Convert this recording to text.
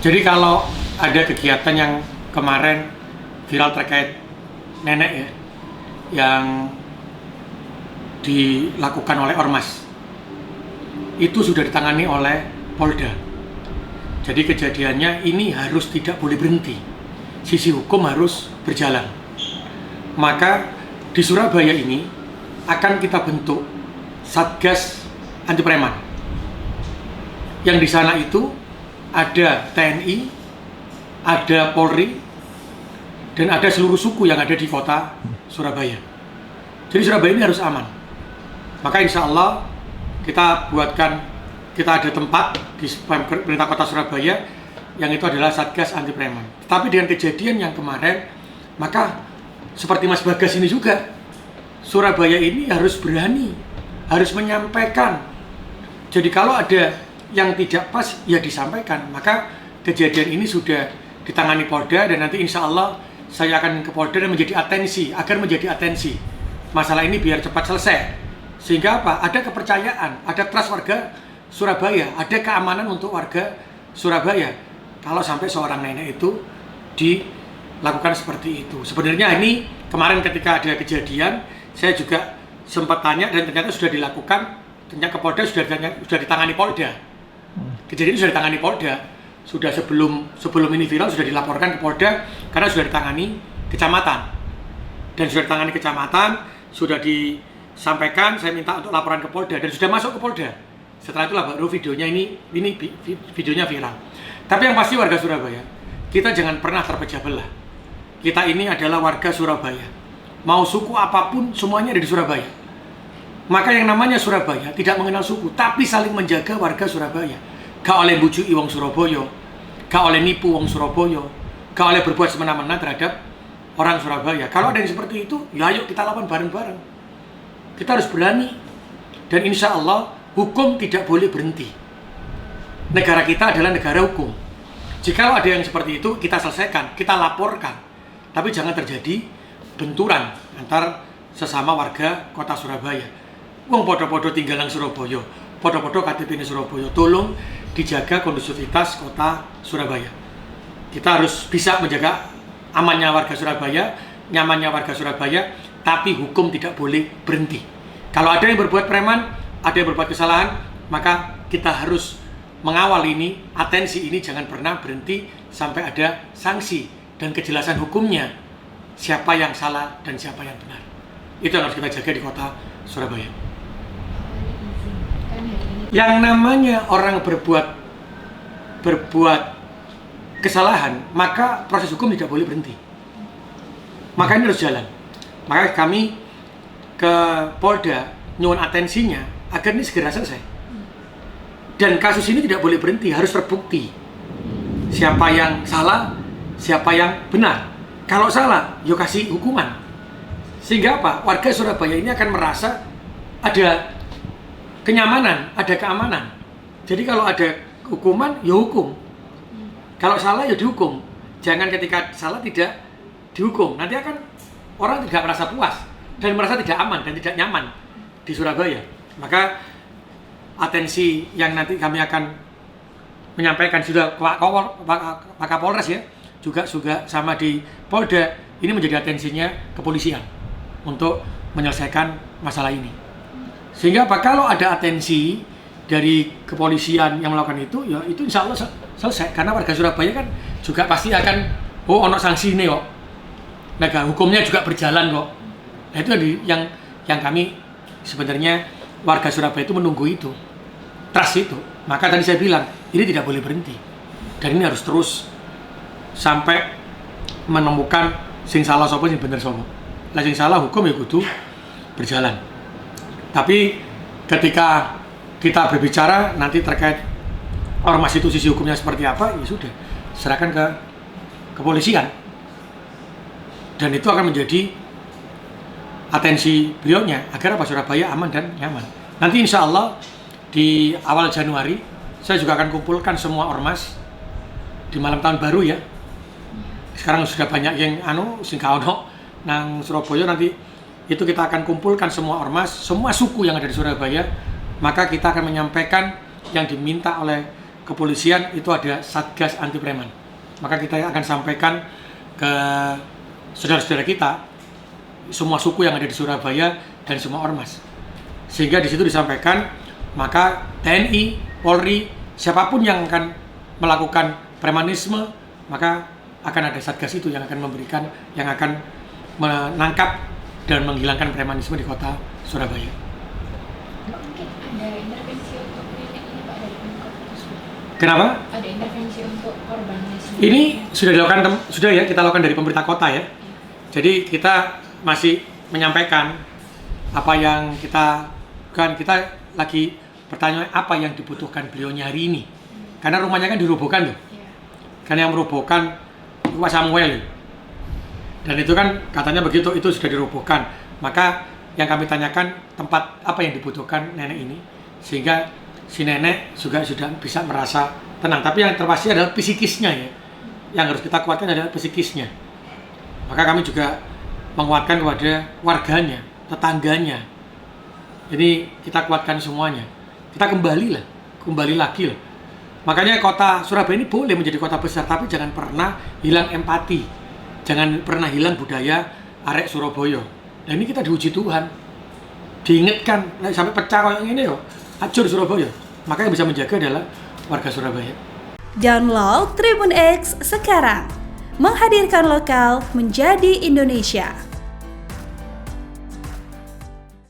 Jadi kalau ada kegiatan yang kemarin viral terkait nenek ya, yang dilakukan oleh ormas, itu sudah ditangani oleh Polda. Jadi kejadiannya ini harus tidak boleh berhenti, sisi hukum harus berjalan. Maka di Surabaya ini akan kita bentuk Satgas Anti Preman. Yang di sana itu ada TNI, ada Polri, dan ada seluruh suku yang ada di kota Surabaya. Jadi Surabaya ini harus aman. Maka insya Allah kita ada tempat di pemerintah kota Surabaya yang itu adalah Satgas Anti Preman. Tapi dengan kejadian yang kemarin, maka seperti Mas Bagas ini juga, Surabaya ini harus berani, harus menyampaikan. Jadi kalau ada yang tidak pas, ya disampaikan. Maka kejadian ini sudah ditangani Polda, dan nanti insya Allah saya akan ke Polda dan agar menjadi atensi masalah ini biar cepat selesai. Sehingga apa? Ada kepercayaan, ada trust warga Surabaya, ada keamanan untuk warga Surabaya. Kalau sampai seorang nenek itu dilakukan seperti itu. Sebenarnya ini kemarin ketika ada kejadian, saya juga sempat tanya dan ternyata sudah dilakukan. Ternyata ke Polda sudah ditangani Polda. Kejadian itu sudah ditangani Polda. Sudah sebelum ini viral sudah dilaporkan ke Polda karena sudah ditangani kecamatan. Dan sudah ditangani kecamatan, sudah disampaikan, saya minta untuk laporan ke Polda dan sudah masuk ke Polda. Setelah itulah baru videonya ini videonya viral. Tapi yang pasti warga Surabaya, kita jangan pernah terpecah belah. Kita ini adalah warga Surabaya. Mau suku apapun semuanya ada di Surabaya. Maka yang namanya Surabaya tidak mengenal suku, tapi saling menjaga warga Surabaya. Gak oleh bujuki wong Surabaya, gak oleh nipu wong Surabaya, gak oleh berbuat semena-mena terhadap orang Surabaya. Kalau ada yang seperti itu, ya ayo kita lawan bareng-bareng. Kita harus berani. Dan insya Allah hukum tidak boleh berhenti. Negara kita adalah negara hukum. Jika ada yang seperti itu, kita selesaikan, kita laporkan. Tapi jangan terjadi benturan antar sesama warga kota Surabaya. Wong podo-podo tinggalan Surabaya, podo-podo KTP ini Surabaya. Tolong dijaga kondusivitas kota Surabaya. Kita harus bisa menjaga amannya warga Surabaya, nyamannya warga Surabaya, tapi hukum tidak boleh berhenti. Kalau ada yang berbuat preman, ada yang berbuat kesalahan, maka kita harus mengawal ini, atensi ini jangan pernah berhenti sampai ada sanksi dan kejelasan hukumnya, siapa yang salah dan siapa yang benar. Itu yang harus kita jaga di kota Surabaya. Yang namanya orang berbuat kesalahan, maka proses hukum tidak boleh berhenti. Maka ini harus jalan. Maka kami ke Polda nyuwun atensinya agar ini segera selesai. Dan kasus ini tidak boleh berhenti, harus terbukti siapa yang salah, siapa yang benar. Kalau salah, yuk kasih hukuman. Sehingga apa? Warga Surabaya ini akan merasa ada kenyamanan, ada keamanan. Jadi kalau ada hukuman, ya hukum. Kalau salah, ya dihukum. Jangan ketika salah tidak dihukum. Nanti akan orang tidak merasa puas dan merasa tidak aman dan tidak nyaman di Surabaya. Maka atensi yang nanti kami akan menyampaikan sudah Pak Kapolres ya, juga sama di Polda, ini menjadi atensinya kepolisian untuk menyelesaikan masalah ini. Sehingga kalau ada atensi dari kepolisian yang melakukan itu, ya itu insya Allah selesai. Karena warga Surabaya kan juga pasti akan, ono sanksi ini kok. Negara hukumnya juga berjalan kok. Nah itu yang kami sebenarnya warga Surabaya itu menunggu itu, trust itu. Maka tadi saya bilang ini tidak boleh berhenti dan ini harus terus sampai menemukan sing salah sopo sing bener sopo. Lah sing salah hukum ya kudu berjalan. Tapi ketika kita berbicara nanti terkait ormas itu sisi hukumnya seperti apa, ya sudah serahkan ke kepolisian dan itu akan menjadi atensi beliaunya agar apa Surabaya aman dan nyaman. Nanti insya Allah di awal Januari saya juga akan kumpulkan semua ormas di malam tahun baru ya. Sekarang sudah banyak yang sing kaono nang Surabaya, nanti itu kita akan kumpulkan semua ormas, semua suku yang ada di Surabaya, maka kita akan menyampaikan yang diminta oleh kepolisian itu ada Satgas Anti Preman. Maka kita akan sampaikan ke saudara-saudara kita, semua suku yang ada di Surabaya dan semua ormas. Sehingga di situ disampaikan, maka TNI, Polri, siapapun yang akan melakukan premanisme, maka akan ada Satgas itu yang akan memberikan, yang akan menangkap dan menghilangkan premanisme di kota Surabaya. Mungkin ada intervensi untuk nenek ini Pak dari Pemkot? Kenapa? Ada intervensi untuk korbannya sendiri? Ini sudah dilakukan, sudah ya, kita lakukan dari pemerintah kota ya. Jadi kita masih menyampaikan apa yang kita lagi bertanya apa yang dibutuhkan beliaunya hari ini. Karena rumahnya kan dirobohkan loh. Karena yang merobohkan Pak Samuel. Dan itu kan katanya begitu, itu sudah dirobohkan. Maka yang kami tanyakan tempat apa yang dibutuhkan nenek ini, sehingga si nenek juga sudah bisa merasa tenang. Tapi yang terpasti adalah psikisnya ya. Yang harus kita kuatkan adalah psikisnya. Maka kami juga menguatkan kepada warganya, tetangganya. Jadi kita kuatkan semuanya. Kita kembali lagi lah. Makanya kota Surabaya ini boleh menjadi kota besar, tapi jangan pernah hilang empati. Jangan pernah hilang budaya arek Surabaya. Nah ini kita diuji Tuhan. Diingatkan, sampai pecah kayak ini yo, hancur Surabaya. Maka yang bisa menjaga adalah warga Surabaya. Download Tribun X sekarang. Menghadirkan lokal menjadi Indonesia.